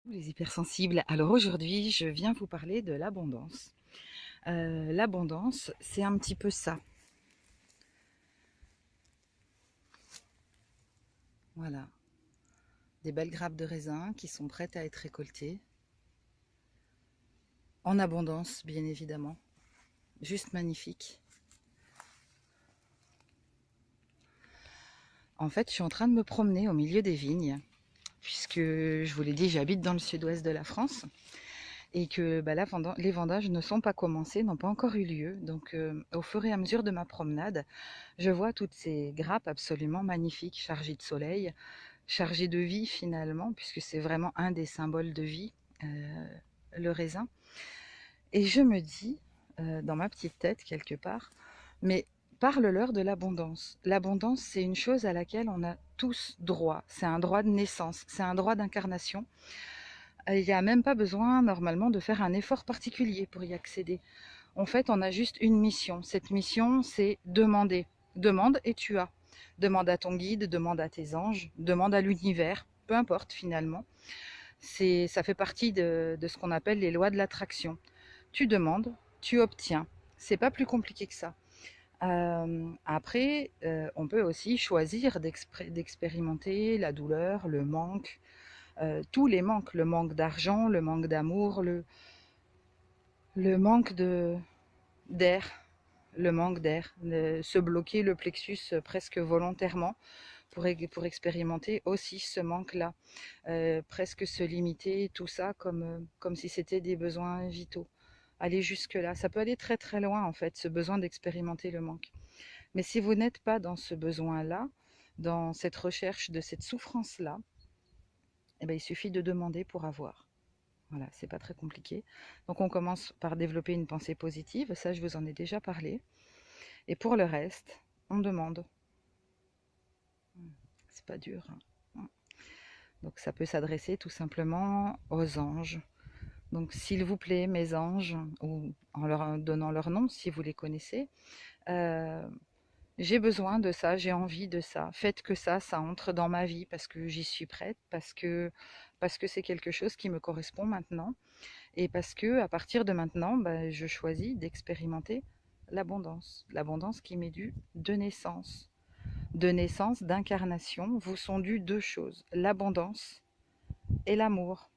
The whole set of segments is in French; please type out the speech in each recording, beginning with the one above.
Les hypersensibles. Alors aujourd'hui, je viens vous parler de l'abondance. L'abondance, c'est un petit peu ça. Voilà, des belles grappes de raisin qui sont prêtes à être récoltées. En abondance, bien évidemment. Juste magnifique. En fait, je suis en train de me promener au milieu des vignes, puisque je vous l'ai dit, j'habite dans le sud-ouest de la France. Et que là, les vendages ne sont pas commencés, n'ont pas encore eu lieu. Donc au fur et à mesure de ma promenade, je vois toutes ces grappes absolument magnifiques, chargées de soleil, chargées de vie finalement, puisque c'est vraiment un des symboles de vie, le raisin. Et je me dis, dans ma petite tête quelque part, mais parle-leur de l'abondance. L'abondance, c'est une chose à laquelle on a tous droit. C'est un droit de naissance, c'est un droit d'incarnation. Il n'y a même pas besoin normalement de faire un effort particulier pour y accéder. En fait, on a juste une mission. Cette mission, c'est demander. Demande et tu as. Demande à ton guide, demande à tes anges, demande à l'univers, peu importe finalement. Ça fait partie de ce qu'on appelle les lois de l'attraction. Tu demandes, tu obtiens. C'est pas plus compliqué que ça. Après, on peut aussi choisir d'expérimenter la douleur, le manque, tous les manques, le manque d'argent, le manque d'amour, le manque d'air, se bloquer le plexus presque volontairement pour expérimenter aussi ce manque-là, presque se limiter, tout ça comme si c'était des besoins vitaux. Aller jusque-là, ça peut aller très très loin en fait, ce besoin d'expérimenter le manque. Mais si vous n'êtes pas dans ce besoin-là, dans cette recherche de cette souffrance-là, eh ben, il suffit de demander pour avoir. Voilà, c'est pas très compliqué. Donc on commence par développer une pensée positive, ça je vous en ai déjà parlé. Et pour le reste, on demande. C'est pas dur, hein. Donc ça peut s'adresser tout simplement aux anges. Donc s'il vous plaît, mes anges, ou en leur donnant leur nom si vous les connaissez, euh, j'ai besoin de ça, j'ai envie de ça. Faites que ça entre dans ma vie parce que j'y suis prête, parce que c'est quelque chose qui me correspond maintenant. Et parce que à partir de maintenant, je choisis d'expérimenter l'abondance. L'abondance qui m'est due de naissance. De naissance, d'incarnation, vous sont dues deux choses, l'abondance et l'amour.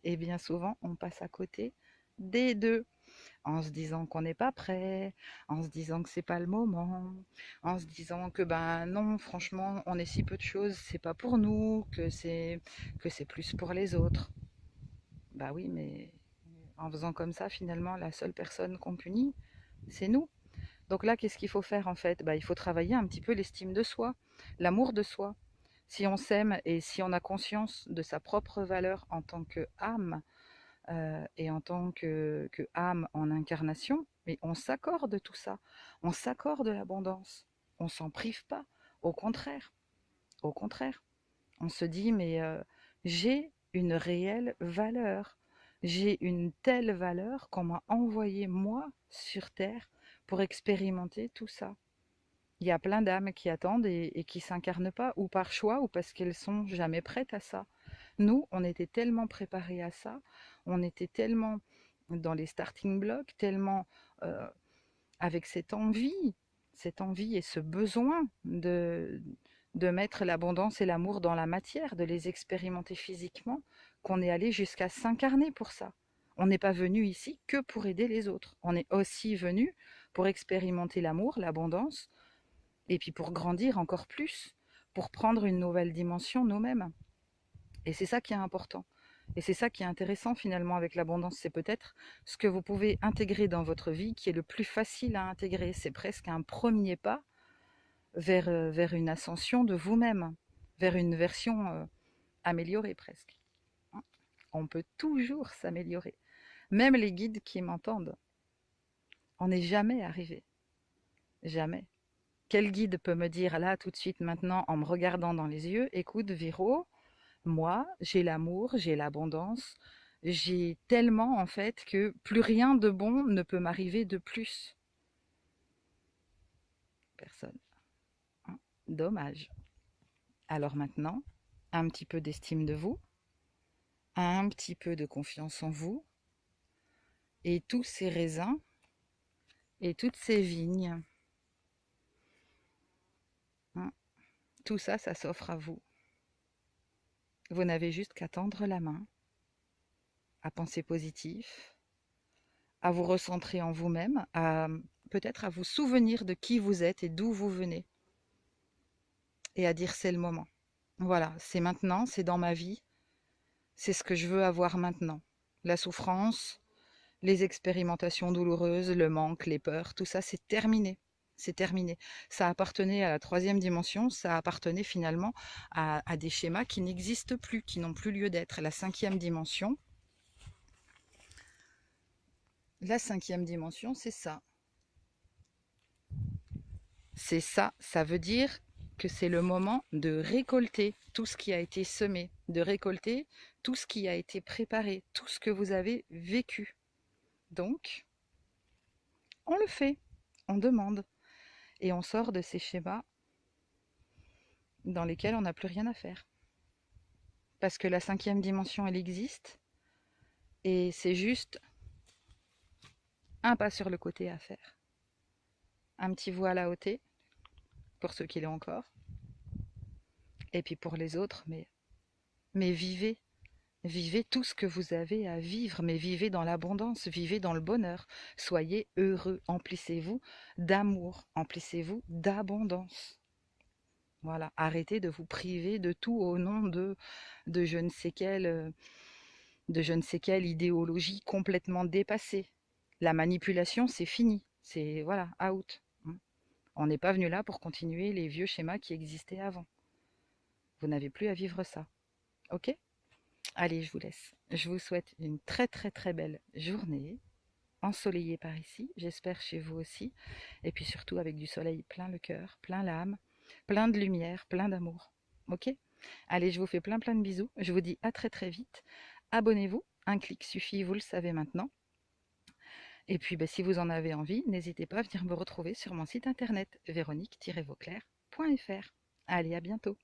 Et bien souvent, on passe à côté des deux, en se disant qu'on n'est pas prêt, en se disant que c'est pas le moment, en se disant que non, franchement, on est si peu de choses, c'est pas pour nous, que c'est plus pour les autres. Bah oui, mais en faisant comme ça, finalement, la seule personne qu'on punit, c'est nous. Donc là, qu'est-ce qu'il faut faire en fait? Il faut travailler un petit peu l'estime de soi, l'amour de soi. Si on s'aime et si on a conscience de sa propre valeur en tant qu'âme et en tant que âme en incarnation, mais on s'accorde tout ça. On s'accorde l'abondance. On s'en prive pas. Au contraire, au contraire. On se dit, mais j'ai une réelle valeur. J'ai une telle valeur qu'on m'a envoyé moi sur Terre pour expérimenter tout ça. Il y a plein d'âmes qui attendent et qui ne s'incarnent pas, ou par choix, ou parce qu'elles sont jamais prêtes à ça. Nous, on était tellement préparés à ça, on était tellement dans les starting blocks, tellement euh, avec cette envie et ce besoin de mettre l'abondance et l'amour dans la matière, de les expérimenter physiquement, qu'on est allé jusqu'à s'incarner pour ça. On n'est pas venu ici que pour aider les autres. On est aussi venu pour expérimenter l'amour, l'abondance, et puis pour grandir encore plus, pour prendre une nouvelle dimension nous-mêmes. Et c'est ça qui est important. Et c'est ça qui est intéressant finalement avec l'abondance, c'est peut-être ce que vous pouvez intégrer dans votre vie qui est le plus facile à intégrer. C'est presque un premier pas vers une ascension de vous-même, vers une version améliorée presque. On peut toujours s'améliorer. Même les guides qui m'entendent, on n'est jamais arrivé. Jamais. Quel guide peut me dire là tout de suite maintenant en me regardant dans les yeux, écoute Viro, moi j'ai l'amour, j'ai l'abondance, j'ai tellement en fait que plus rien de bon ne peut m'arriver de plus. Personne. Dommage. Alors maintenant, un petit peu d'estime de vous, un petit peu de confiance en vous, et tous ces raisins et toutes ces vignes, hein, tout ça, ça s'offre à vous. Vous n'avez juste qu'à tendre la main, à penser positif, à vous recentrer en vous-même, à peut-être à vous souvenir de qui vous êtes et d'où vous venez, et à dire c'est le moment. Voilà, c'est maintenant, c'est dans ma vie, c'est ce que je veux avoir maintenant. La souffrance, les expérimentations douloureuses, le manque, les peurs, tout ça, c'est terminé. C'est terminé. Ça appartenait à la troisième dimension, ça appartenait finalement à des schémas qui n'existent plus, qui n'ont plus lieu d'être. La cinquième dimension, c'est ça. C'est ça, ça veut dire que c'est le moment de récolter tout ce qui a été semé, de récolter tout ce qui a été préparé, tout ce que vous avez vécu. Donc, on le fait, on demande, et on sort de ces schémas dans lesquels on n'a plus rien à faire. Parce que la cinquième dimension, elle existe, et c'est juste un pas sur le côté à faire. Un petit voile à ôter, pour ceux qui l'ont encore, et puis pour les autres, mais vivez. Vivez tout ce que vous avez à vivre, mais vivez dans l'abondance, vivez dans le bonheur. Soyez heureux, emplissez-vous d'amour, emplissez-vous d'abondance. Voilà, arrêtez de vous priver de tout au nom de je ne sais quelle, de je ne sais quelle idéologie complètement dépassée. La manipulation, c'est fini, c'est voilà, out. On n'est pas venu là pour continuer les vieux schémas qui existaient avant. Vous n'avez plus à vivre ça, ok ? Allez, je vous laisse. Je vous souhaite une très très très belle journée, ensoleillée par ici, j'espère chez vous aussi, et puis surtout avec du soleil plein le cœur, plein l'âme, plein de lumière, plein d'amour. Ok ? Allez, je vous fais plein plein de bisous, je vous dis à très très vite. Abonnez-vous, un clic suffit, vous le savez maintenant. Et puis si vous en avez envie, n'hésitez pas à venir me retrouver sur mon site internet véronique-vauclair.fr. Allez, à bientôt.